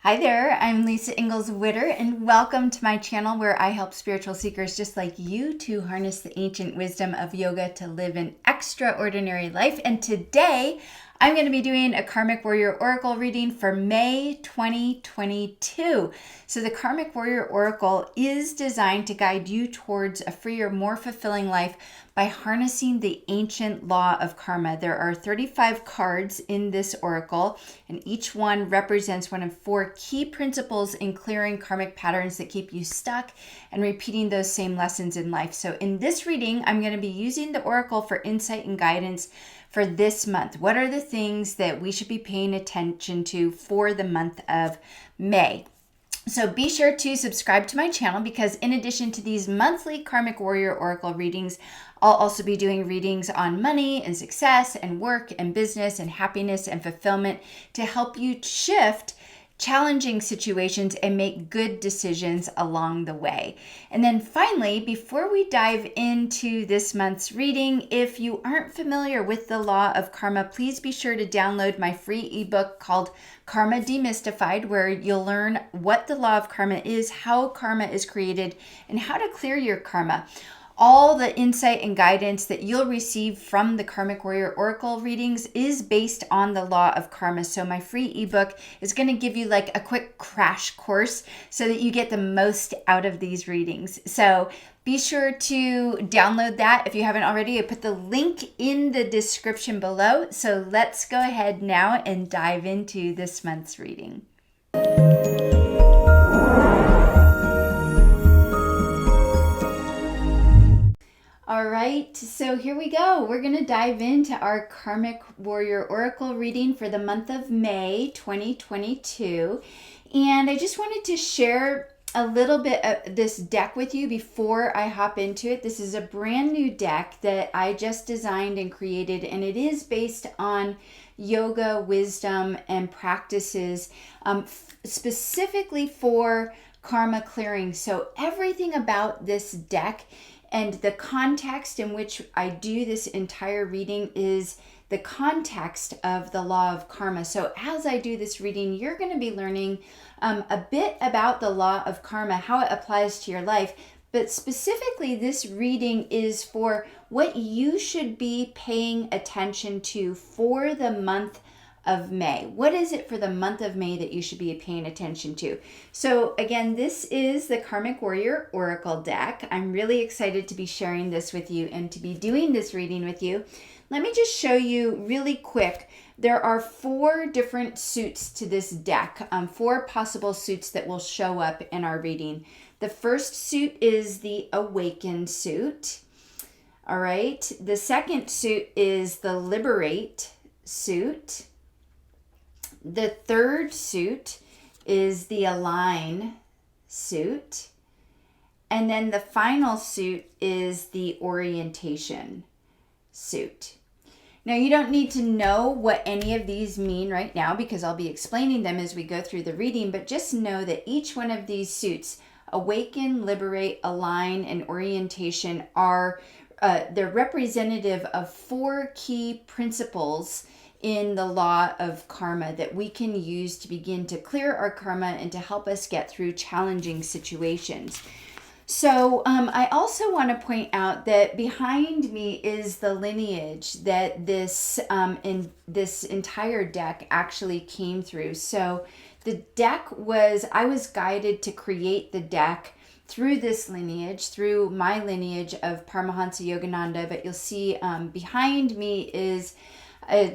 Hi there, I'm Lisa Engles Witter, and welcome to my channel where I help spiritual seekers just like you to harness the ancient wisdom of yoga to live an extraordinary life. And today I'm going to be doing a Karmic Warrior Oracle reading for May 2022. So the Karmic Warrior Oracle is designed to guide you towards a freer, more fulfilling life by harnessing the ancient law of karma. There are 35 cards in this oracle, and each one represents one of 4 key principles in clearing karmic patterns that keep you stuck and repeating those same lessons in life. So in this reading, I'm going to be using the oracle for insight and guidance for this month. What are the things that we should be paying attention to for the month of May? So be sure to subscribe to my channel because in addition to these monthly Karmic Warrior Oracle readings, I'll also be doing readings on money and success and work and business and happiness and fulfillment to help you shift challenging situations and make good decisions along the way. And then finally, before we dive into this month's reading, if you aren't familiar with the law of karma, please be sure to download my free ebook called Karma Demystified, where you'll learn what the law of karma is, how karma is created, and how to clear your karma. All the insight and guidance that you'll receive from the Karmic Warrior Oracle readings is based on the law of karma. So my free ebook is going to give you like a quick crash course so that you get the most out of these readings. So be sure to download that if you haven't already. I put the link in the description below. So let's go ahead now and dive into this month's reading. All right, so here we go. We're going to dive into our Karmic Warrior Oracle reading for the month of May 2022. And I just wanted to share a little bit of this deck with you before I hop into it. This is a brand new deck that I just designed and created, and it is based on yoga, wisdom, and practices specifically for karma clearing. So everything about this deck and the context in which I do this entire reading is the context of the law of karma. So as I do this reading, you're going to be learning a bit about the law of karma, how it applies to your life. But specifically, this reading is for what you should be paying attention to for the month of May. What is it for the month of May that you should be paying attention to? So again, this is the Karmic Warrior Oracle deck. I'm really excited to be sharing this with you and to be doing this reading with you. Let me just show you really quick. There are 4 different suits to this deck, 4 possible suits that will show up in our reading. The first suit is the Awaken suit. All right. The second suit is the Liberate suit. The third suit is the Align suit. And then the final suit is the Orientation suit. Now, you don't need to know what any of these mean right now because I'll be explaining them as we go through the reading, but just know that each one of these suits, Awaken, Liberate, Align, and Orientation, are they're representative of 4 key principles in the law of karma that we can use to begin to clear our karma and to help us get through challenging situations. So I also want to point out that behind me is the lineage that this entire deck actually came through. So the deck I was guided to create the deck through this lineage, through my lineage of Paramahansa Yogananda. But you'll see behind me is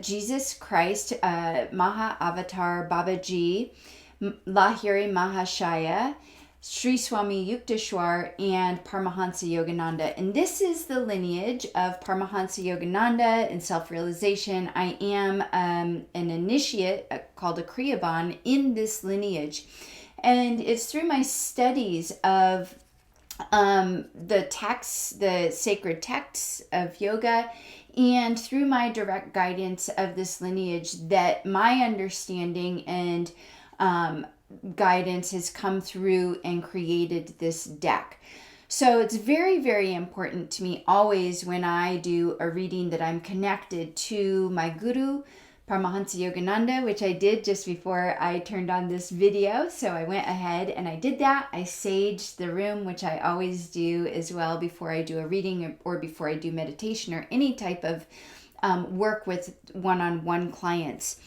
Jesus Christ, Maha Avatar Babaji, Lahiri Mahashaya, Sri Swami Yukteswar, and Paramahansa Yogananda. And this is the lineage of Paramahansa Yogananda in self-realization. I am an initiate called a Kriyaban in this lineage. And it's through my studies of the texts, the sacred texts of yoga, and through my direct guidance of this lineage that my understanding and guidance has come through and created this deck. So it's very, very important to me always when I do a reading that I'm connected to my guru, Paramahansa Yogananda, which I did just before I turned on this video. So I went ahead and I did that. I saged the room, which I always do as well before I do a reading or before I do meditation or any type of work with one-on-one clients.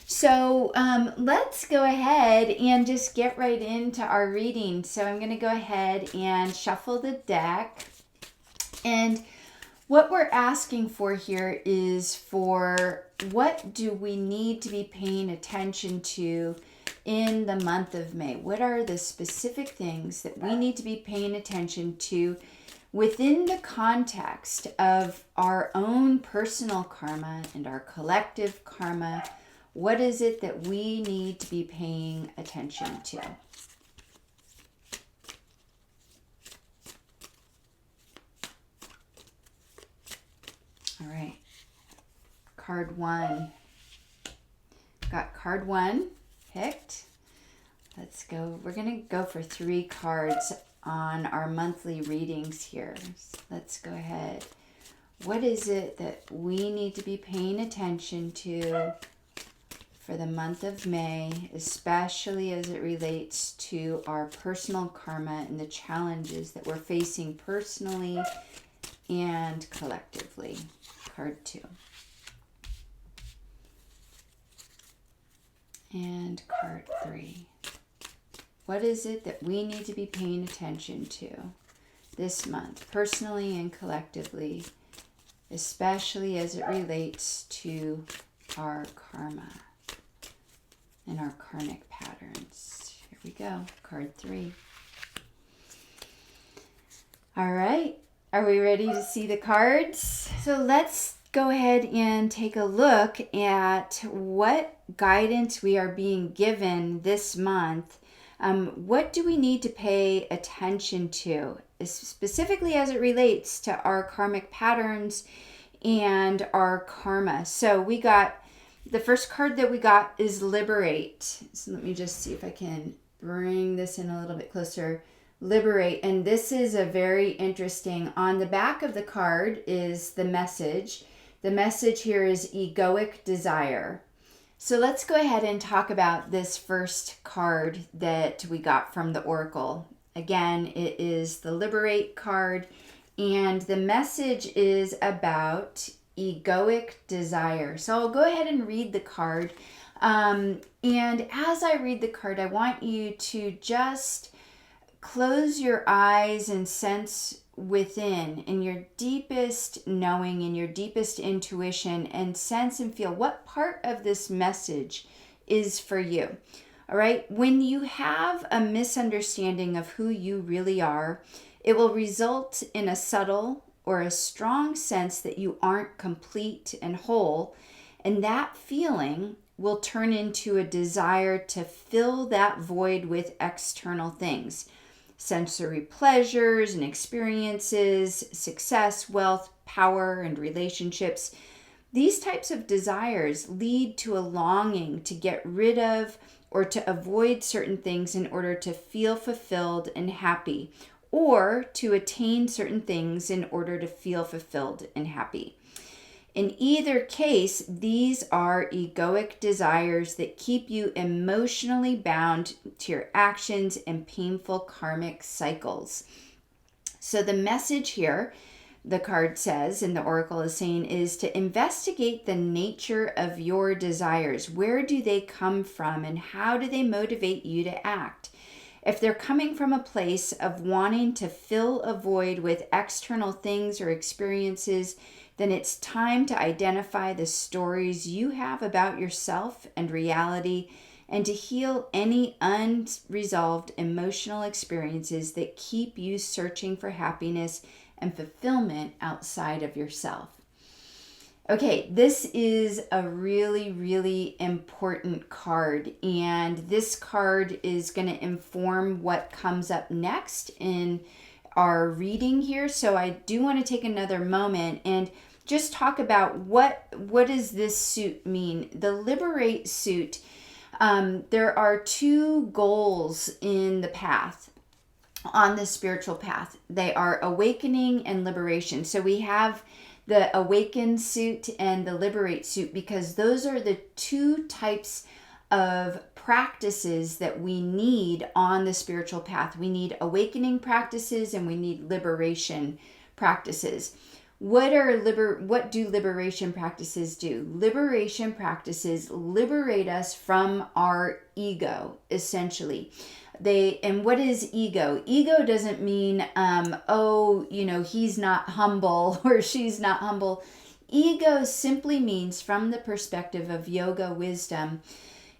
So let's go ahead and just get right into our reading. So I'm going to go ahead and shuffle the deck. And what we're asking for here is for what do we need to be paying attention to in the month of May? What are the specific things that we need to be paying attention to within the context of our own personal karma and our collective karma? What is it that we need to be paying attention to? All right, card 1. Got card 1 picked. Let's go. We're going to go for 3 cards on our monthly readings here. So let's go ahead. What is it that we need to be paying attention to for the month of May, especially as it relates to our personal karma and the challenges that we're facing personally and collectively? Card 2. And card 3. What is it that we need to be paying attention to this month, personally and collectively, especially as it relates to our karma and our karmic patterns? Here we go, card 3. All right. Are we ready to see the cards? So let's go ahead and take a look at what guidance we are being given this month. What do we need to pay attention to, specifically as it relates to our karmic patterns and our karma? So we got, the first card that we got is Liberate. So let me just see if I can bring this in a little bit closer. Liberate. And this is a very interesting, on the back of the card is the message. The message here is egoic desire. So let's go ahead and talk about this first card that we got from the Oracle. Again, it is the Liberate card, and the message is about egoic desire. So I'll go ahead and read the card. And as I read the card, I want you to just close your eyes and sense within, in your deepest knowing, in your deepest intuition, and sense and feel what part of this message is for you. All right. When you have a misunderstanding of who you really are, it will result in a subtle or a strong sense that you aren't complete and whole. And that feeling will turn into a desire to fill that void with external things. Sensory pleasures and experiences, success, wealth, power, and relationships. These types of desires lead to a longing to get rid of or to avoid certain things in order to feel fulfilled and happy, or to attain certain things in order to feel fulfilled and happy. In either case, these are egoic desires that keep you emotionally bound to your actions and painful karmic cycles. So the message here, the card says, and the Oracle is saying, is to investigate the nature of your desires. Where do they come from and how do they motivate you to act? If they're coming from a place of wanting to fill a void with external things or experiences, then it's time to identify the stories you have about yourself and reality, and to heal any unresolved emotional experiences that keep you searching for happiness and fulfillment outside of yourself. Okay, this is a really, really important card, and this card is going to inform what comes up next in our reading here. So I do want to take another moment and just talk about what does this suit mean. The Liberate suit, there are 2 goals in the path, on the spiritual path. They are awakening and liberation. So we have the awaken suit and the liberate suit, because those are the two types of practices that we need on the spiritual path. We need awakening practices and we need liberation practices. What do liberation practices do? Liberation practices liberate us from our ego, essentially. And what is ego? Ego doesn't mean, he's not humble or she's not humble. Ego simply means, from the perspective of yoga wisdom,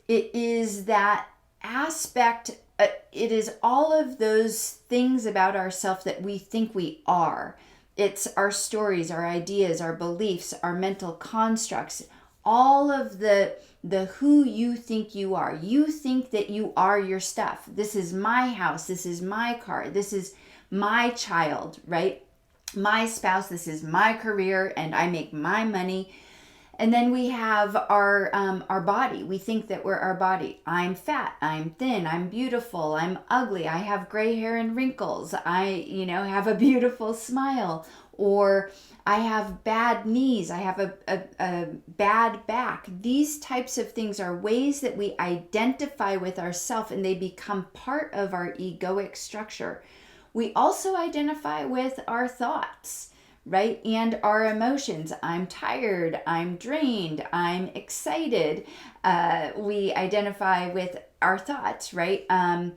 it is that aspect, it is all of those things about ourselves that we think we are. It's our stories, our ideas, our beliefs, our mental constructs, all of the who you think you are. You think that you are your stuff. This is my house. This is my car. This is my child, right? My spouse. This is my career, and I make my money. And then we have our body. We think that we're our body. I'm fat, I'm thin, I'm beautiful, I'm ugly, I have gray hair and wrinkles, I have a beautiful smile, or I have bad knees, I have a bad back. These types of things are ways that we identify with ourselves, and they become part of our egoic structure. We also identify with our thoughts, right? And our emotions. I'm tired, I'm drained, I'm excited. We identify with our thoughts, right? I'm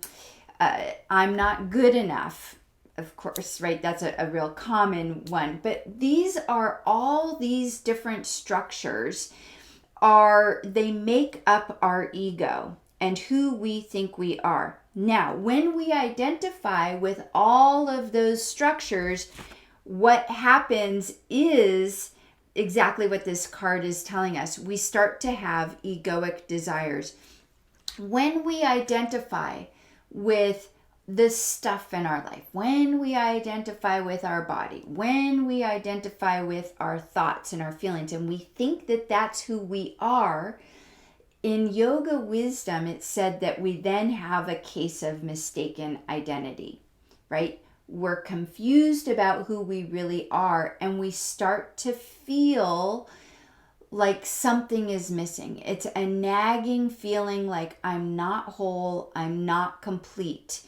not good enough, of course, right? That's a real common one. But these are all these different structures they make up our ego and who we think we are. Now, when we identify with all of those structures, what happens is exactly what this card is telling us. We start to have egoic desires. When we identify with the stuff in our life, when we identify with our body, when we identify with our thoughts and our feelings, and we think that that's who we are, in yoga wisdom, it's said that we then have a case of mistaken identity, right? We're confused about who we really are, and we start to feel like something is missing. It's a nagging feeling like I'm not whole, I'm not complete,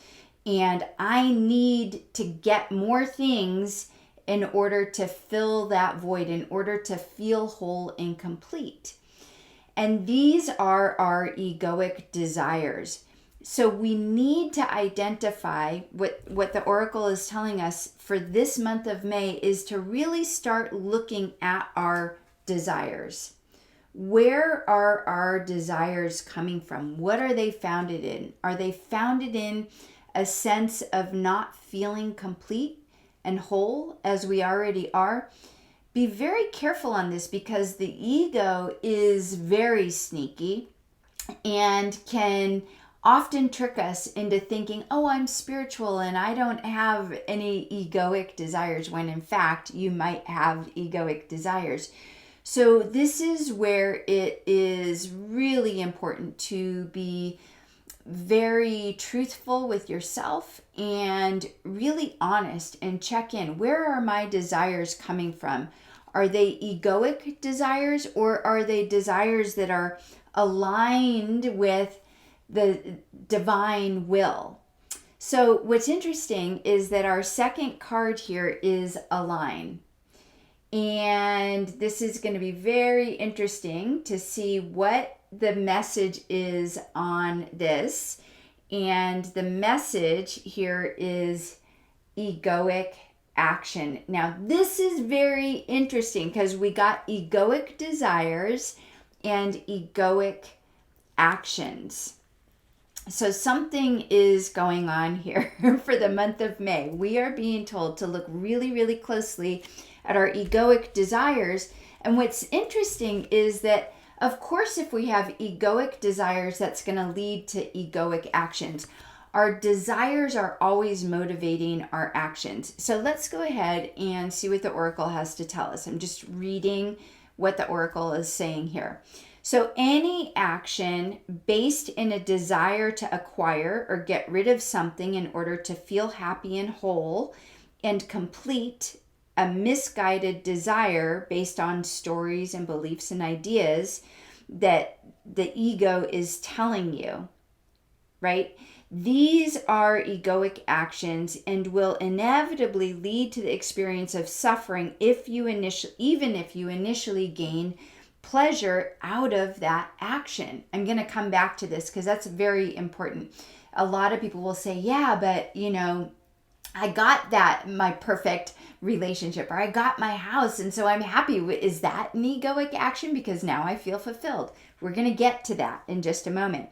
and I need to get more things in order to fill that void, in order to feel whole and complete. And these are our egoic desires. So we need to identify what the Oracle is telling us for this month of May is to really start looking at our desires. Where are our desires coming from? What are they founded in? Are they founded in a sense of not feeling complete and whole as we already are? Be very careful on this, because the ego is very sneaky and can often trick us into thinking, oh, I'm spiritual and I don't have any egoic desires, when in fact you might have egoic desires. So this is where it is really important to be very truthful with yourself and really honest and check in. Where are my desires coming from? Are they egoic desires, or are they desires that are aligned with the divine will? So what's interesting is that our second card here is align. And this is going to be very interesting to see what the message is on this. And the message here is egoic action. Now, this is very interesting because we got egoic desires and egoic actions. So something is going on here for the month of May. We are being told to look really, really closely at our egoic desires. And what's interesting is that, of course, if we have egoic desires, that's going to lead to egoic actions. Our desires are always motivating our actions. So let's go ahead and see what the Oracle has to tell us. I'm just reading what the Oracle is saying here. So any action based in a desire to acquire or get rid of something in order to feel happy and whole and complete a misguided desire based on stories and beliefs and ideas that the ego is telling you, right? These are egoic actions and will inevitably lead to the experience of suffering even if you initially gain pleasure out of that action. I'm going to come back to this because that's very important. A lot of people will say, yeah, but I got my perfect relationship, or I got my house, and so I'm happy. Is that an egoic action? Because now I feel fulfilled. We're going to get to that in just a moment.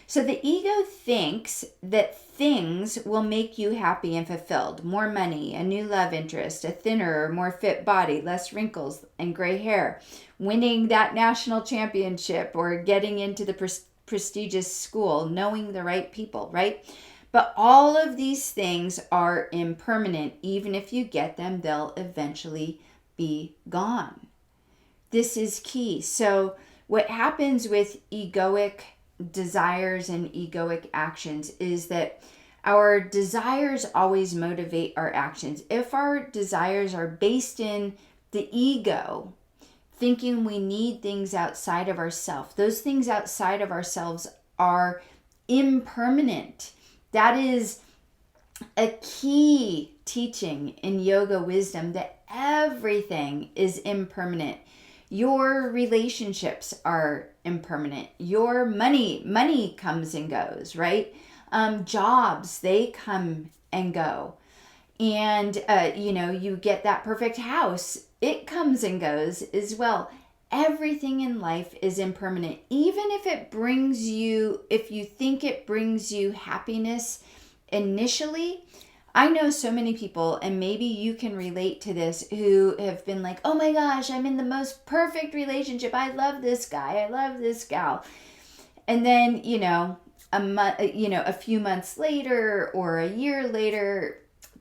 So the ego thinks that things will make you happy and fulfilled. More money, a new love interest, a thinner or more fit body, less wrinkles and gray hair, winning that national championship, or getting into the prestigious school, knowing the right people, right? But all of these things are impermanent. Even if you get them, they'll eventually be gone. This is key. So what happens with egoic desires and egoic actions is that our desires always motivate our actions. If our desires are based in the ego, thinking we need things outside of ourselves, those things outside of ourselves are impermanent. That is a key teaching in yoga wisdom, that everything is impermanent. Your relationships are impermanent. Your money comes and goes, right? Jobs, they come and go. And, you get that perfect house. It comes and goes as well. Everything in life is impermanent. Even if if you think it brings you happiness initially. I know so many people, and maybe you can relate to this, who have been like, oh my gosh, I'm in the most perfect relationship. I love this guy. I love this gal. And then, a few months later or a year later,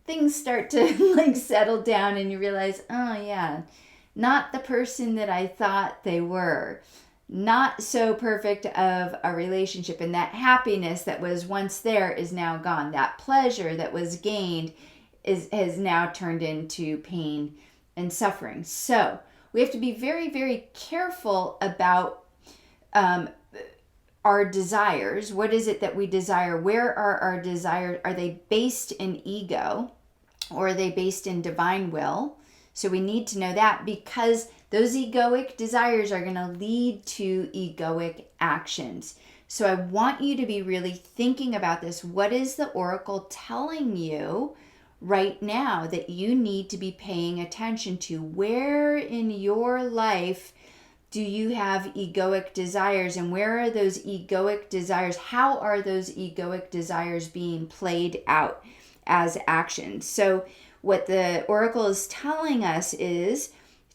things start to settle down, and you realize, oh yeah, not the person that I thought they were. Not so perfect of a relationship, and that happiness that was once there is now gone. That pleasure that was gained has now turned into pain and suffering. So we have to be very, very careful about our desires. What is it that we desire? Where are our desires? Are they based in ego, or are they based in divine will? So we need to know that, because those egoic desires are going to lead to egoic actions. So I want you to be really thinking about this. What is the oracle telling you right now that you need to be paying attention to? Where in your life do you have egoic desires, and where are those egoic desires? How are those egoic desires being played out as actions? So what the oracle is telling us is,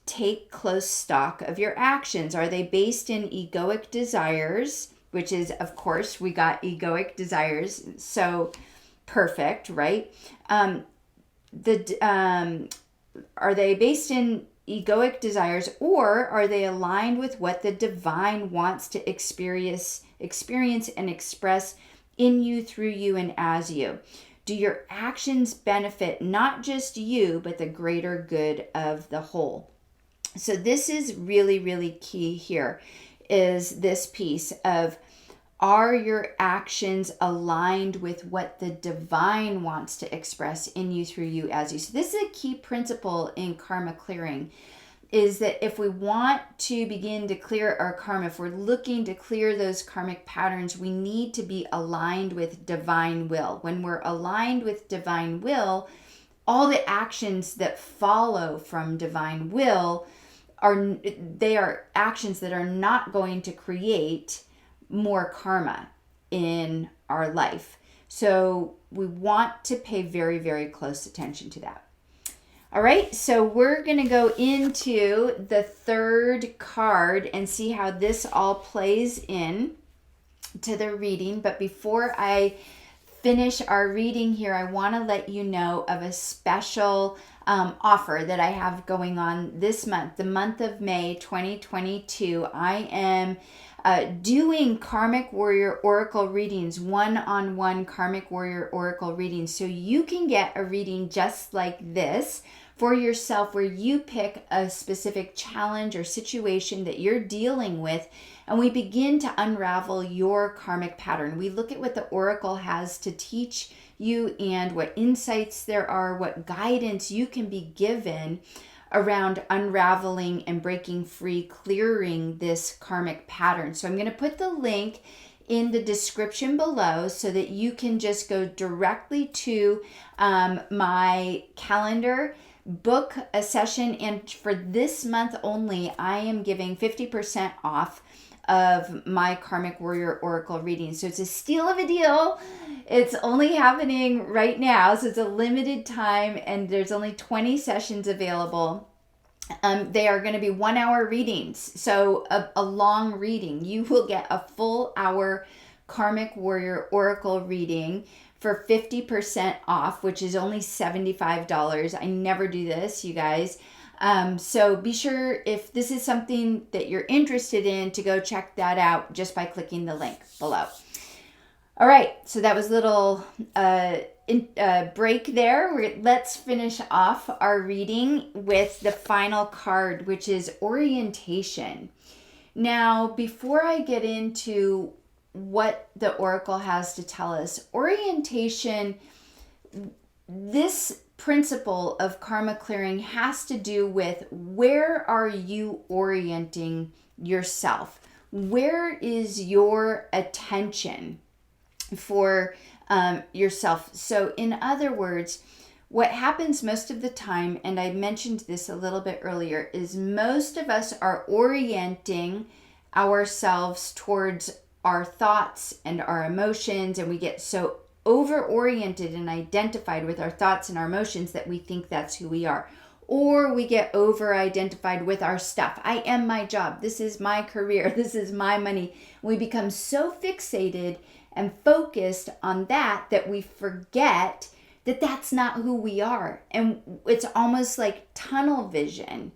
take close stock of your actions. Are they based in egoic desires? Which is, of course, we got egoic desires. So perfect, right? Are they based in egoic desires, or are they aligned with what the divine wants to experience and express in you, through you, and as you? Do your actions benefit not just you, but the greater good of the whole? So this is really, really key here, is this piece of, are your actions aligned with what the divine wants to express in you, through you, as you? So this is a key principle in karma clearing, is that if we want to begin to clear our karma, if we're looking to clear those karmic patterns, we need to be aligned with divine will. When we're aligned with divine will, all the actions that follow from divine will are actions that are not going to create more karma in our life. So we want to pay very, very close attention to that. All right, so we're going to go into the third card and see how this all plays in to the reading. But before I finish our reading here, I want to let you know of a special offer that I have going on this month, the month of May 2022. I am doing Karmic Warrior Oracle readings, one-on-one Karmic Warrior Oracle readings. So you can get a reading just like this for yourself where you pick a specific challenge or situation that you're dealing with, and we begin to unravel your karmic pattern. We look at what the oracle has to teach you and what insights there are, what guidance you can be given around unraveling and breaking free, clearing this karmic pattern. So I'm going to put the link in the description below so that you can just go directly to my calendar, book a session, and for this month only, I am giving 50% off of my Karmic Warrior Oracle reading. So it's a steal of a deal. It's only happening right now, so it's a limited time, and there's only 20 sessions available. They are going to be 1 hour readings, so a long reading. You will get a full hour Karmic Warrior Oracle reading for 50% off, which is only $75. I never do this, you guys. So be sure, if this is something that you're interested in, to go check that out just by clicking the link below. All right, so that was a little break there. Let's finish off our reading with the final card, which is orientation. Now, before I get into what the oracle has to tell us, orientation, this principle of karma clearing has to do with, where are you orienting yourself? Where is your attention for yourself? So in other words, what happens most of the time, and I mentioned this a little bit earlier, is most of us are orienting ourselves towards our thoughts and our emotions, and we get so over-oriented and identified with our thoughts and our emotions that we think that's who we are. Or we get over-identified with our stuff. I am my job. This is my career. This is my money. We become so fixated and focused on that we forget that that's not who we are. And it's almost like tunnel vision.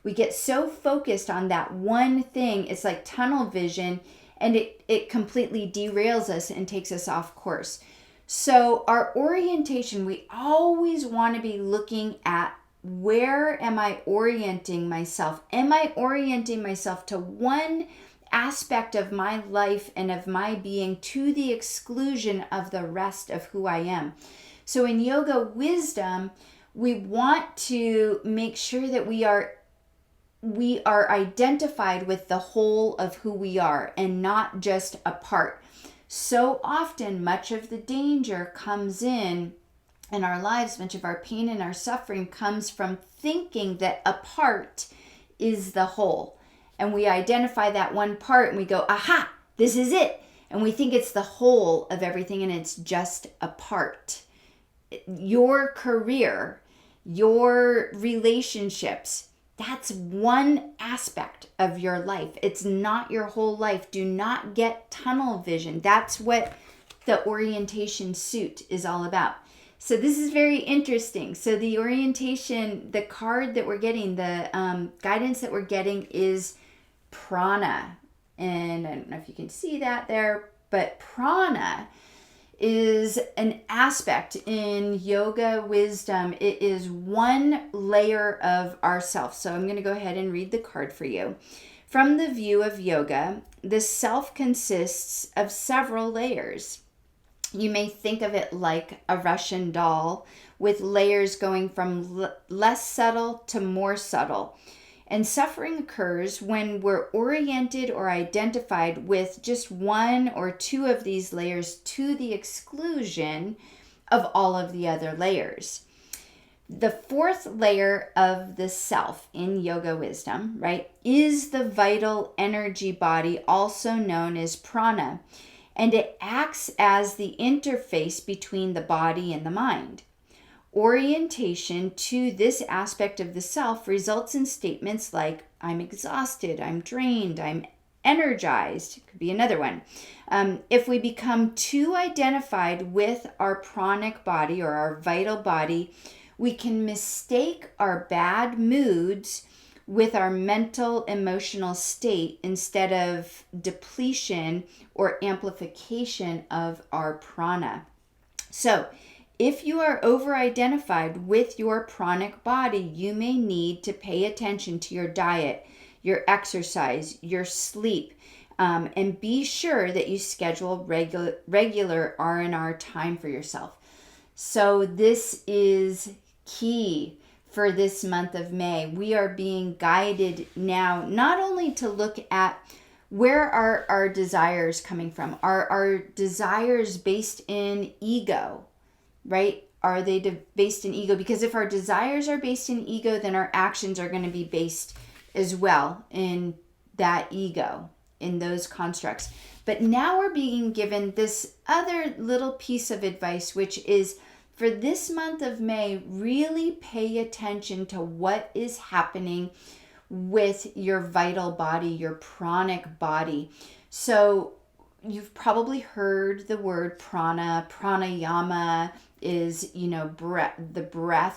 We get so focused on that one thing. It's like tunnel vision, and it completely derails us and takes us off course. So our orientation, we always want to be looking at, where am I orienting myself? Am I orienting myself to one aspect of my life and of my being to the exclusion of the rest of who I am? So in yoga wisdom, we want to make sure that we are identified with the whole of who we are and not just a part. So often, much of the danger comes in our lives, much of our pain and our suffering comes from thinking that a part is the whole. And we identify that one part and we go, aha, this is it. And we think it's the whole of everything, and it's just a part. Your career, your relationships, that's one aspect of your life. It's not your whole life. Do not get tunnel vision. That's what the orientation suit is all about. So this is very interesting. So the orientation, the card that we're getting, the guidance that we're getting is prana. And I don't know if you can see that there, but prana is an aspect in yoga wisdom. It is one layer of ourself. So I'm going to go ahead and read the card for you. From the view of yoga, the self consists of several layers. You may think of it like a Russian doll, with layers going from less subtle to more subtle. And suffering occurs when we're oriented or identified with just one or two of these layers to the exclusion of all of the other layers. The fourth layer of the self in yoga wisdom, right, is the vital energy body, also known as prana. And it acts as the interface between the body and the mind. Orientation to this aspect of the self results in statements like, I'm exhausted, I'm drained, I'm energized. Could be another one. If we become too identified with our pranic body or our vital body, we can mistake our bad moods with our mental, emotional state instead of depletion or amplification of our prana. So if you are over-identified with your pranic body, you may need to pay attention to your diet, your exercise, your sleep, and be sure that you schedule regular R&R time for yourself. So this is key for this month of May. We are being guided now not only to look at where are our desires coming from. Are our desires based in ego, right? Are they based in ego? Because if our desires are based in ego, then our actions are going to be based as well in that ego, in those constructs. But now we're being given this other little piece of advice, which is for this month of May, really pay attention to what is happening with your vital body, your pranic body. So you've probably heard the word prana. Pranayama is, the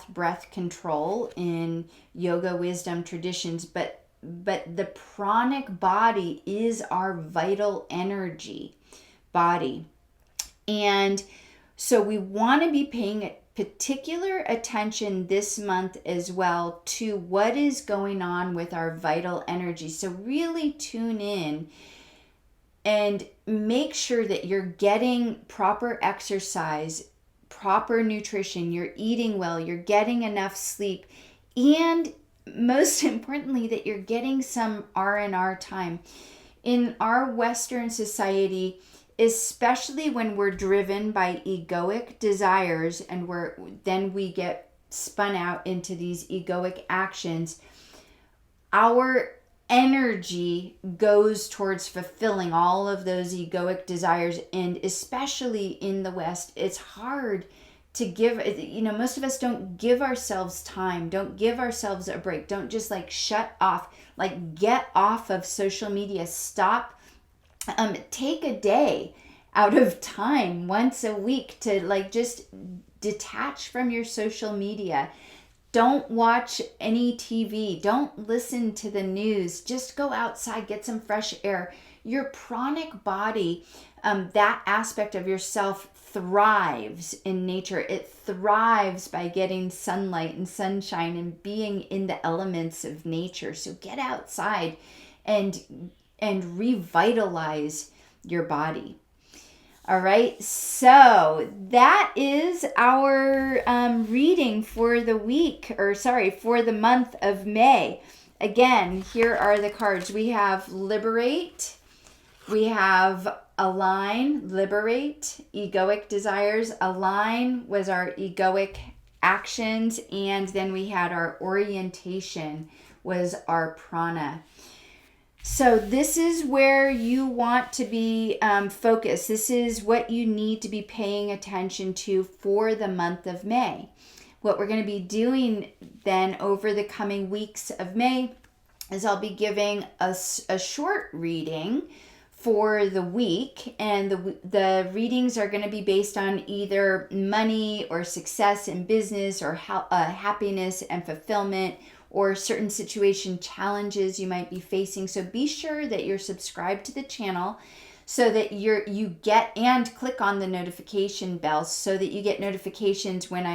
breath control in yoga wisdom traditions, but the pranic body is our vital energy body. And so we want to be paying particular attention this month as well to what is going on with our vital energy. So really tune in and make sure that you're getting proper exercise, proper nutrition, you're eating well, you're getting enough sleep, and most importantly, that you're getting some R&R time. In our Western society, especially when we're driven by egoic desires and then we get spun out into these egoic actions, our energy goes towards fulfilling all of those egoic desires. And especially in the West, it's hard to give, most of us don't give ourselves time, don't give ourselves a break, don't just shut off, get off of social media, stop. Take a day out of time once a week to just detach from your social media. Don't watch any TV. Don't listen to the news. Just go outside, get some fresh air. Your pranic body, that aspect of yourself thrives in nature. It thrives by getting sunlight and sunshine and being in the elements of nature. So get outside and revitalize your body. All right, so that is our reading for the for the month of May. Again, here are the cards. We have Liberate, we have Align, Liberate, Egoic Desires. Align was our egoic actions, and then we had our Orientation was our prana. So this is where you want to be focused. This is what you need to be paying attention to for the month of May. What we're going to be doing then over the coming weeks of May is I'll be giving a short reading for the week, and the readings are going to be based on either money or success in business or happiness and fulfillment, or certain situation challenges you might be facing. So be sure that you're subscribed to the channel so that you get, and click on the notification bell so that you get notifications when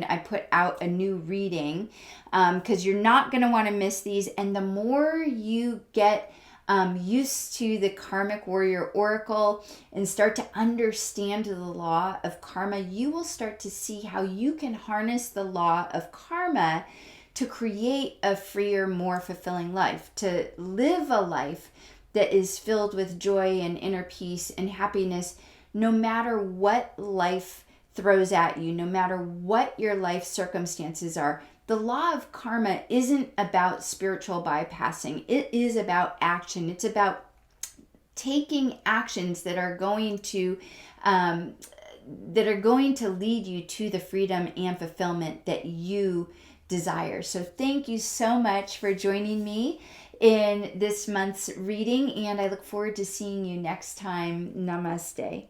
I put out a new reading, because you're not going to want to miss these. And the more you get used to the Karmic Warrior Oracle and start to understand the law of karma, you will start to see how you can harness the law of karma to create a freer, more fulfilling life, to live a life that is filled with joy and inner peace and happiness, no matter what life throws at you, no matter what your life circumstances are. The law of karma isn't about spiritual bypassing. It is about action. It's about taking actions that are going to lead you to the freedom and fulfillment that you desire. So thank you so much for joining me in this month's reading, and I look forward to seeing you next time. Namaste.